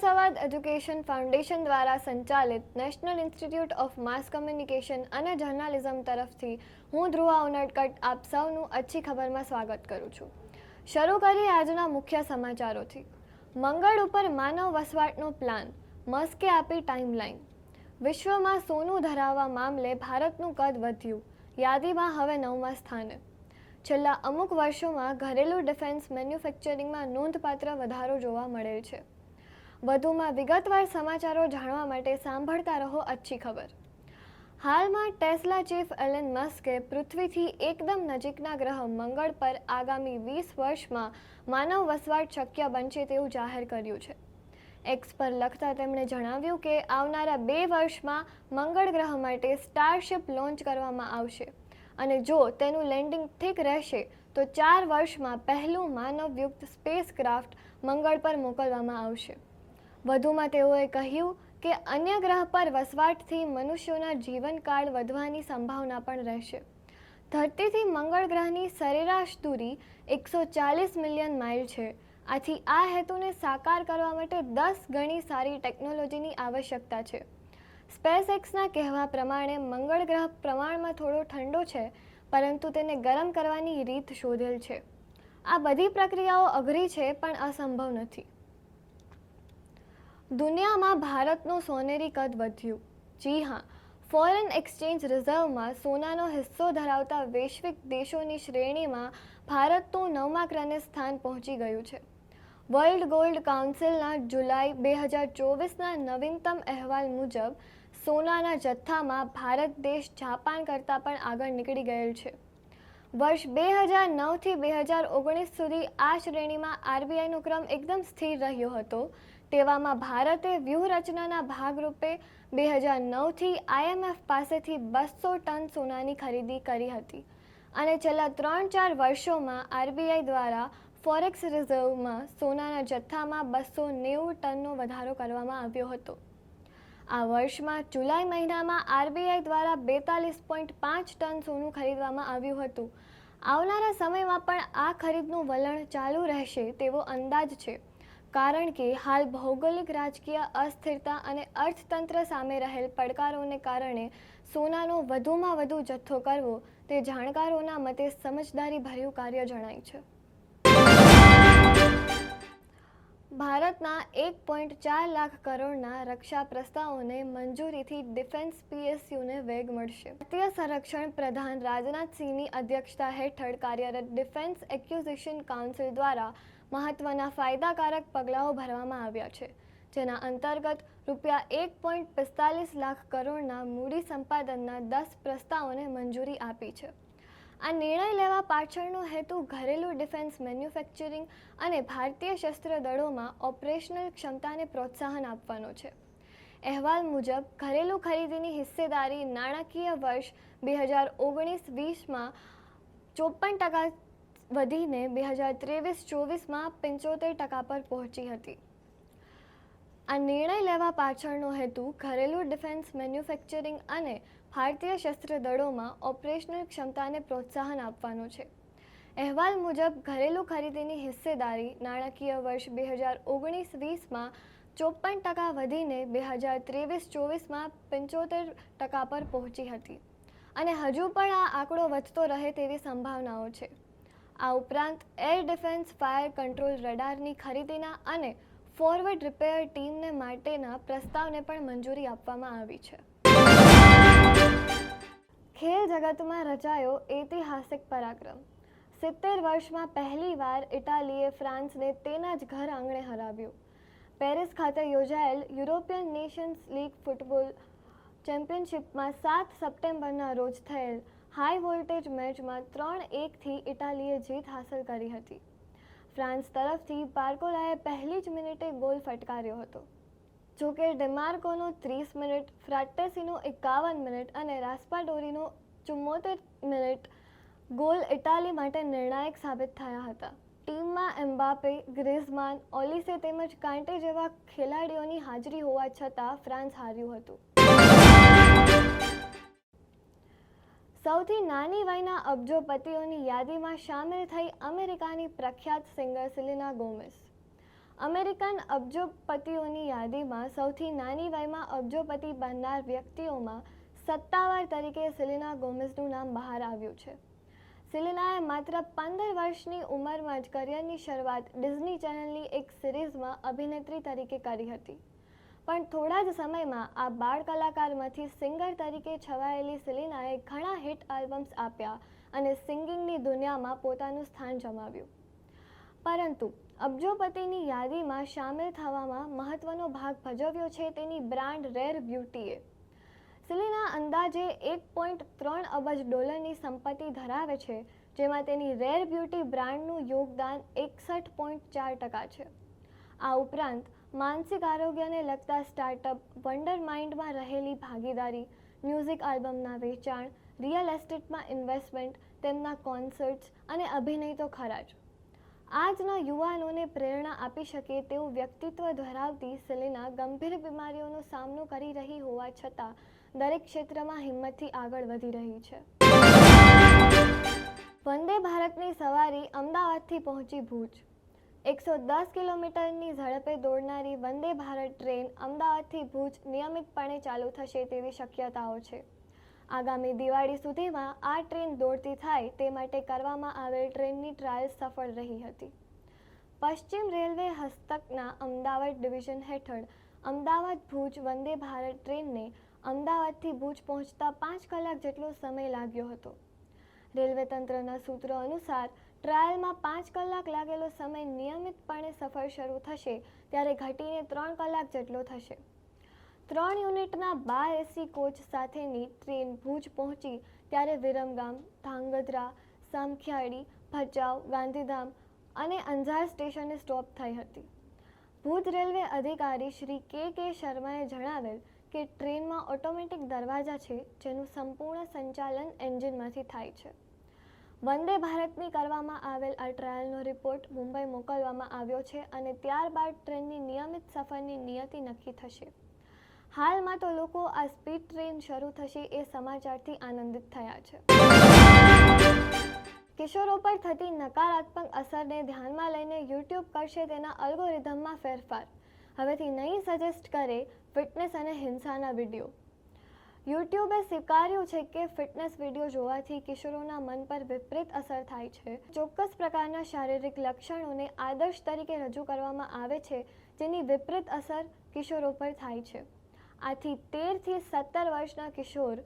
સંવાદ education foundation દ્વારા સંચાલિત national institute of mass communication અને જર્નાલિઝમ તરફથી હું ધ્રુવા ઉનડકટ આપ સૌનું अच्छी ખબરમાં સ્વાગત કરું છું। શરૂ કરીએ આજના મુખ્ય સમાચારોથી। મંગળ ઉપર માનવ વસવાટનો પ્લાન, મસ્કે આપી ટાઈમલાઈન। વિશ્વમાં સોનું ધરાવવા મામલે ભારતનું કદ વધ્યું, યાદીમાં હવે 9મા સ્થાને। છેલ્લા અમુક વર્ષોમાં ઘરેલું ડિફેન્સ મેન્યુફેક્ચરિંગમાં નોંધપાત્ર વધારો જોવા મળેલ છે। વધુમાં વિગતવાર સમાચારો જાણવા માટે સાંભળતા રહો अच्छी ખબર। હાલમાં ટેસ્લા ચીફ એલન મસ્કે પૃથ્વીથી એકદમ નજીકના ગ્રહ મંગળ પર આગામી 20 વર્ષમાં માનવ વસવાટ શક્ય બનશે તેવું જાહેર કર્યું છે। એક્સ પર લખતા તેમણે જણાવ્યું કે આવનારા 2 વર્ષમાં મંગળ ગ્રહ માટે સ્ટારશિપ લોન્ચ કરવામાં આવશે અને જો તેનું લેન્ડિંગ ઠીક રહેશે તો 4 વર્ષમાં પહેલું માનવયુક્ત સ્પેસક્રાફ્ટ મંગળ પર મોકલવામાં આવશે। વધુમાં તેઓએ કહ્યું કે અન્ય ગ્રહ પર વસવાટથી મનુષ્યોના જીવનકાળ વધવાની સંભાવના પણ રહેશે। ધરતીથી મંગળ ગ્રહની સરેરાશ દૂરી 140 મિલિયન માઇલ છે। આથી આ હેતુને સાકાર કરવા માટે 10 ગણી સારી ટેકનોલોજીની આવશ્યકતા છે। સ્પેસએક્સના કહેવા પ્રમાણે મંગળ ગ્રહ પ્રમાણમાં થોડો ઠંડો છે, પરંતુ તેને ગરમ કરવાની રીત શોધેલ છે। આ બધી પ્રક્રિયાઓ અઘરી છે પણ અસંભવ નથી। દુનિયામાં ભારતનું સોનેરી કદ વધ્યું। જી હા, ફોરેન એક્સચેન્જ રિઝર્વમાં સોનાનો હિસ્સો ધરાવતા વૈશ્વિક દેશોની શ્રેણીમાં ભારતનું 9મા ક્રમે સ્થાન પહોંચી ગયું છે। વર્લ્ડ ગોલ્ડ કાઉન્સિલના જુલાઈ 2024ના નવીનતમ અહેવાલ મુજબ સોનાના જથ્થામાં ભારત દેશ જાપાન કરતાં પણ આગળ નીકળી ગયેલ છે। વર્ષ 2009થી 2019 સુધી આ શ્રેણીમાં આરબીઆઈનો ક્રમ એકદમ સ્થિર રહ્યો હતો। તેવામાં ભારતે વ્યૂહરચનાના ભાગરૂપે 2009થી આઈએમએફ પાસેથી 200 ટન સોનાની ખરીદી કરી હતી અને છેલ્લા 3-4 વર્ષોમાં આરબીઆઈ દ્વારા ફોરેક્સ રિઝર્વમાં સોનાના જથ્થામાં 290 ટનનો વધારો કરવામાં આવ્યો હતો। આ વર્ષમાં જુલાઈ મહિનામાં આરબીઆઈ દ્વારા 42.5 ટન સોનું ખરીદવામાં આવ્યું હતું। આવનારા સમયમાં પણ આ ખરીદનું વલણ ચાલુ રહેશે તેવો અંદાજ છે, કારણ કે હાલ ભૌગોલિક રાજકીય અસ્થિરતા અને અર્થતંત્ર સામે રહેલ પડકારોને કારણે સોનાનો વધુમાં વધુ જથ્થો કરવો તે જાણકારોના મતે સમજદારીભર્યું કાર્ય જણાય છે। ભારતના 1.4 લાખ કરોડના રક્ષા પ્રસ્તાવોને મંજૂરીથી ડિફેન્સ પીએસયુને વેગ મળશે। ભારતીય સંરક્ષણ પ્રધાન રાજનાથ સિંહની અધ્યક્ષતા હેઠળ કાર્યરત ડિફેન્સ એક્વિઝિશન કાઉન્સિલ દ્વારા મહત્વના ફાયદાકારક પગલાઓ ભરવામાં આવ્યા છે, જેના અંતર્ગત ₹1.45 લાખ કરોડના મૂડી સંપાદનના 10 પ્રસ્તાવોને મંજૂરી આપી છે। આ નિર્ણય લેવા પાછળનો હેતુ ઘરેલું ડિફેન્સ મેન્યુફેક્ચરિંગ અને ભારતીય શસ્ત્ર દળોમાં ઓપરેશનલ ક્ષમતાને પ્રોત્સાહન આપવાનો છે। અહેવાલ મુજબ ઘરેલું ખરીદીની હિસ્સેદારી નાણાકીય વર્ષ 2019-20માં 54% વધીને 2023-24માં 75% પર પહોંચી હતી। આ નિર્ણય લેવા પાછળનો હેતુ ઘરેલું ડિફેન્સ મેન્યુફેક્ચરિંગ અને ભારતીય શસ્ત્ર દળોમાં ઓપરેશનલ ક્ષમતાને પ્રોત્સાહન આપવાનો છે। અહેવાલ મુજબ ઘરેલું ખરીદીની હિસ્સેદારી નાણાકીય વર્ષ 2019-20માં 54% વધીને 2023-24માં 75% પર પહોંચી હતી અને હજુ પણ આ આંકડો વધતો રહે તેવી સંભાવનાઓ છે। આ ઉપરાંત એર ડિફેન્સ ફાયર કંટ્રોલ રડારની ખરીદીના અને ફોરવર્ડ રિપેર ટીમને માટેના પ્રસ્તાવને પણ મંજૂરી આપવામાં આવી છે। ખેલ જગતમાં રચાયો ઐતિહાસિક પરાક્રમ। 70 વર્ષમાં પહેલીવાર ઇટાલીએ ફ્રાન્સને તેના જ ઘર આંગણે હરાવ્યું। પેરિસ ખાતે યોજાયેલ યુરોપિયન નેશન્સ લીગ ફૂટબોલ ચેમ્પિયનશિપમાં 7 સપ્ટેમ્બરના રોજ થયેલ હાઈ વોલ્ટેજ મેચમાં 3-1થી ઇટાલીએ જીત હાંસલ કરી હતી। ફ્રાન્સ તરફથી બાર્કોલાએ પહેલી જ મિનિટે ગોલ ફટકાર્યો હતો, જોકે ડિમાર્કોનો 30 મિનિટ, ફ્રાટ્ટેસીનો 51 મિનિટ અને રાસ્પાડોરીનો 74 મિનિટ ગોલ ઇટાલી માટે નિર્ણાયક સાબિત થયા હતા। ટીમમાં એમ્બાપે, ગ્રીઝમાન, ઓલિસે તેમજ કાંટે જેવા ખેલાડીઓની હાજરી હોવા છતાં ફ્રાન્સ હાર્યું હતું। સૌથી નાની વયના અબજોપતિઓની યાદીમાં સામેલ થઈ અમેરિકાની પ્રખ્યાત સિંગર સેલેના ગોમેઝ। અમેરિકન અબજોપતિઓની યાદીમાં સૌથી નાની વયમાં અબજોપતિ બનનાર વ્યક્તિઓમાં સત્તાવાર તરીકે સેલેના ગોમેઝનું નામ બહાર આવ્યું છે. સેલેનાએ માત્ર 15 વર્ષની ઉંમરમાં જ કરિયરની શરૂઆત ડિઝની ચેનલની એક સિરીઝમાં અભિનેત્રી તરીકે કરી હતી. પણ થોડા જ સમયમાં આ બાળ કલાકારમાંથી સિંગર તરીકે છવાયેલી સેલેનાએ ઘણા હિટ આલ્બમ્સ આપ્યા અને સિંગિંગની દુનિયામાં પોતાનું સ્થાન જમાવ્યું. પરંતુ અબજોપતિની યાદીમાં સામેલ થવામાં મહત્વનો ભાગ ભજવ્યો છે તેની બ્રાન્ડ રેર બ્યુટીએ. સેલેના અંદાજે $1.3 અબજ સંપત્તિ ધરાવે છે, જેમાં તેની રેર બ્યુટી બ્રાન્ડનું યોગદાન 61.4% છે. આ ઉપરાંત માનસિક આરોગ્યને લગતા સ્ટાર્ટઅપ વન્ડરમાઇન્ડમાં રહેલી ભાગીદારી, મ્યુઝિક આલ્બમના વેચાણ, રિયલ એસ્ટેટમાં ઇન્વેસ્ટમેન્ટ, તેમના કોન્સર્ટ્સ અને અભિનય તો ખરા જ. આજના યુવાનોને પ્રેરણા આપી શકે તેવું વ્યક્તિત્વ ધરાવતી સેલેના ગંભીર બીમારીઓનો સામનો કરી રહી હોવા છતાં દરેક ક્ષેત્રમાં હિંમતથી આગળ વધી રહી છે. વંદે ભારતની સવારી અમદાવાદથી પહોંચી ભુજ. 110 કિલોમીટરની ઝડપે દોડનારી વંદે ભારત ટ્રેન અમદાવાદથી ભુજ નિયમિતપણે ચાલુ થશે તેવી શક્યતાઓ છે. આગામી દિવાળી સુધીમાં આ ટ્રેન દોડતી થાય તે માટે કરવામાં આવેલ ટ્રેનની ટ્રાયલ સફળ રહી હતી. પશ્ચિમ રેલવે હસ્તકના અમદાવાદ ડિવિઝન હેઠળ અમદાવાદ ભુજ વંદે ભારત ટ્રેનને અમદાવાદથી ભુજ પહોંચતા 5 કલાક જેટલો સમય લાગ્યો હતો. રેલવે તંત્રના સૂત્રો અનુસાર ટ્રાયલમાં 5 કલાક લાગેલો સમય નિયમિતપણે સફર શરૂ થશે ત્યારે ઘટીને 3 કલાક જેટલો થશે. 3 યુનિટના 12 એસી કોચ સાથેની ટ્રેન ભુજ પહોંચી ત્યારે વિરમગામ, ધાંગધ્રા, સામખિયાળી, ભચાઉ, ગાંધીધામ અને અંજાર સ્ટેશને સ્ટોપ થઈ હતી. ભુજ રેલવે અધિકારી શ્રી કે શર્માએ જણાવેલ કે ટ્રેનમાં ઓટોમેટિક દરવાજા છે, જેનું સંપૂર્ણ સંચાલન એન્જિનમાંથી થાય છે. વંદે ભારતની કરવામાં આવેલ આ ટ્રાયલનો રિપોર્ટ મુંબઈ મોકલવામાં આવ્યો છે અને ત્યારબાદ ટ્રેનની નિયમિત સફરની નિયતિ નક્કી થશે. હાલમાં તો લોકો આ સ્પીડ ટ્રેન શરૂ થશે એ સમાચારથી આનંદિત થયા છે. કિશોરો પર થતી નકારાત્મક અસરને ધ્યાનમાં લઈને યુટ્યુબ કરશે તેના અલ્ગોરિધમમાં ફેરફાર. હવેથી નહીં સજેસ્ટ કરે ફિટનેસ અને હિંસાના વિડીયો. યુટ્યુબે સ્વીકાર્યું છે કે ફિટનેસ વિડીયો જોવાથી કિશોરોના મન પર વિપરીત અસર થાય છે. ચોક્કસ પ્રકારના શારીરિક લક્ષણોને આદર્શ તરીકે રજૂ કરવામાં આવે છે, જેની વિપરીત અસર કિશોરો પર થાય છે. આથી 13 થી 17 વર્ષના કિશોર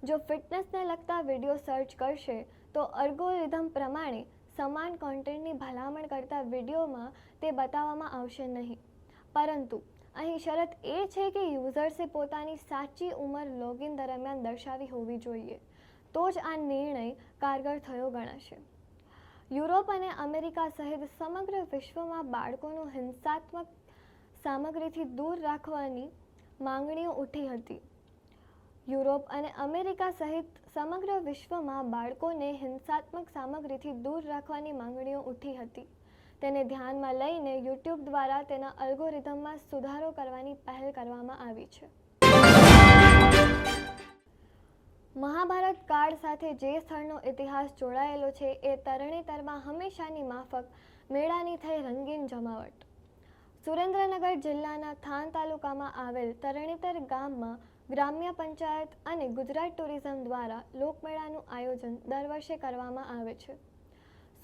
જો ફિટનેસને લગતા વિડીયો સર્ચ કરશે તો અલ્ગોરિધમ પ્રમાણે સમાન કોન્ટેન્ટની ભલામણ કરતા વિડીયોમાં તે બતાવવામાં આવશે નહીં. પરંતુ અહીં શરત એ છે કે યુઝર્સે પોતાની સાચી ઉંમર લોગિન દરમિયાન દર્શાવી હોવી જોઈએ, તો જ આ નિર્ણય કારગર થયો ગણાશે. યુરોપ અને અમેરિકા સહિત સમગ્ર વિશ્વમાં બાળકોનું હિંસાત્મક સામગ્રીથી દૂર રાખવાની માંગણીઓ ઉઠી હતી. યુરોપ અને અમેરિકા સહિત સમગ્ર વિશ્વમાં બાળકોને હિંસાત્મક સામગ્રીથી દૂર રાખવાની માંગણીઓ ઉઠી હતી. તેને ધ્યાનમાં લઈને યુટ્યુબ દ્વારા તેના અલ્ગોરિધમમાં સુધારો કરવાની પહેલ કરવામાં આવી છે. મહાભારત કાળ સાથે જે સ્થળનો ઇતિહાસ જોડાયેલો છે એ તરણેતરમાં હંમેશાની માફક મેળાની થઈ રંગીન જમાવટ. સુરેન્દ્રનગર જિલ્લાના થાન તાલુકામાં આવેલ તરણેતર ગામમાં ગ્રામ્ય પંચાયત અને ગુજરાત ટુરિઝમ દ્વારા લોકમેળાનું આયોજન દર વર્ષે કરવામાં આવે છે.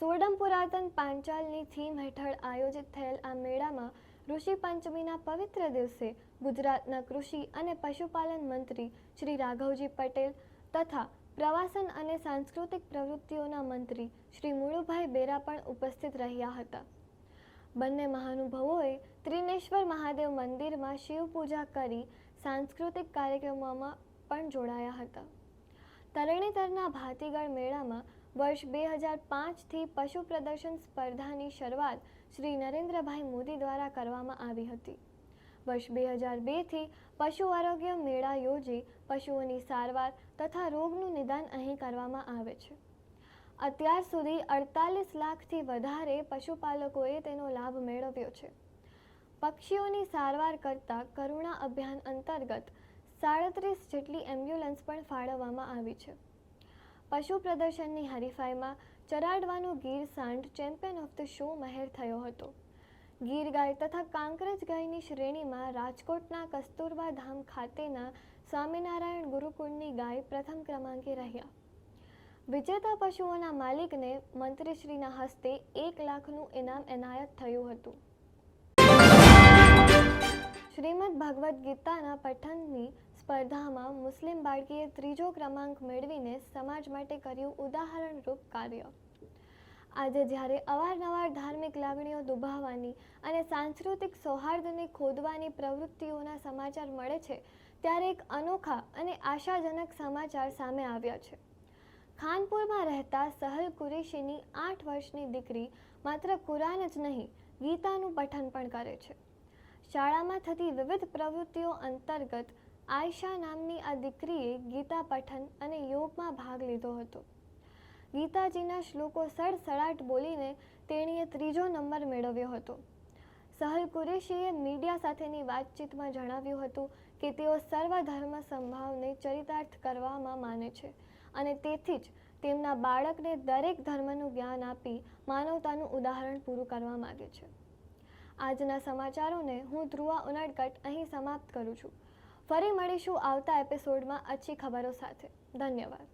સોડમ પુરાતન પાંચાલની થીમ હેઠળ આયોજિત થયેલ આ મેળામાં ઋષિ પંચમીના પવિત્ર દિવસે ગુજરાતના કૃષિ અને પશુપાલન મંત્રી શ્રી રાઘવજી પટેલ તથા પ્રવાસન અને સાંસ્કૃતિક પ્રવૃત્તિઓના મંત્રી શ્રી મુળુભાઈ બેરા પણ ઉપસ્થિત રહ્યા હતા. બંને મહાનુભાવોએ ત્રિનેશ્વર મહાદેવ મંદિરમાં શિવ પૂજા કરી સાંસ્કૃતિક કાર્યક્રમોમાં પણ જોડાયા હતા. તરણેતરના ભાતીગળ મેળામાં વર્ષ 2005થી પશુ પ્રદર્શન સ્પર્ધાની શરૂઆત શ્રી નરેન્દ્રભાઈ મોદી દ્વારા કરવામાં આવી હતી. વર્ષ 2002થી પશુ આરોગ્ય મેળા યોજી પશુઓની સારવાર તથા રોગનું નિદાન અહીં કરવામાં આવે છે. અત્યાર સુધી 48 લાખથી વધારે પશુપાલકોએ તેનો લાભ મેળવ્યો છે. પક્ષીઓની સારવાર કરતા કરુણા અભિયાન અંતર્ગત 37 જેટલી એમ્બ્યુલન્સ પણ ફાળવવામાં આવી છે. પશુ પ્રદર્શનની હરીફાઈમાં ચરાડવાનો ગીર સાંઢ ચેમ્પિયન ઓફ ધ શો મહેર થયો હતો. ગીર ગાય તથા કાંકરેજ ગાયની શ્રેણીમાં રાજકોટના કસ્તુરબા ધામ ખાતેના સ્વામિનારાયણ ગુરુકુળની ગાય પ્રથમ ક્રમાંકે રહ્યા. વિજેતા પશુઓના માલિકને મંત્રીશ્રીના હસ્તે 1 લાખનું ઇનામ એનાયત થયું હતું. શ્રીમદ ભગવદ્ ગીતાના પઠનની સ્પર્ધામાં મુસ્લિમ બાળકીએ 3જો ક્રમાંક મેળવીને સમાજ માટે કર્યું ઉદાહરણરૂપ કાર્ય. આજે જ્યારે અવારનવાર ધાર્મિક લાગણીઓ દુભાવવાની અને સાંસ્કૃતિક સૌહાર્દને ખોદવાની પ્રવૃત્તિઓના સમાચાર મળે છે, ત્યારે એક અનોખા અને આશાજનક સમાચાર સામે આવ્યા છે. ખાનપુરમાં રહેતા સહલ કુરેશીની 8 વર્ષની દીકરી માત્ર કુરાન જ નહીં, ગીતાનું પઠન પણ કરે છે. શાળામાં થતી વિવિધ પ્રવૃત્તિઓ અંતર્ગત આયશા નામની આ દીકરીએ ગીતા પઠન અને યોગમાં ભાગ લીધો હતો. ગીતાજીના શ્લોકો સડસડાટ બોલીને તેણીએ 3જો નંબર મેળવ્યો હતો. સહલ કુરેશીએ મીડિયા સાથેની વાતચીતમાં જણાવ્યું હતું કે તેઓ સર્વધર્મ સંભાવને ચરિતાર્થ કરવામાં માને છે અને તેથી જ તેમના બાળકને દરેક ધર્મનું જ્ઞાન આપી માનવતાનું ઉદાહરણ પૂરું કરવા માગે છે. આજના સમાચારોને હું ધ્રુવા ઉનડકટ અહીં સમાપ્ત કરું છું. ફરી મળીશું આવતા એપિસોડમાં अच्छी ખબરો સાથે. ધન્યવાદ.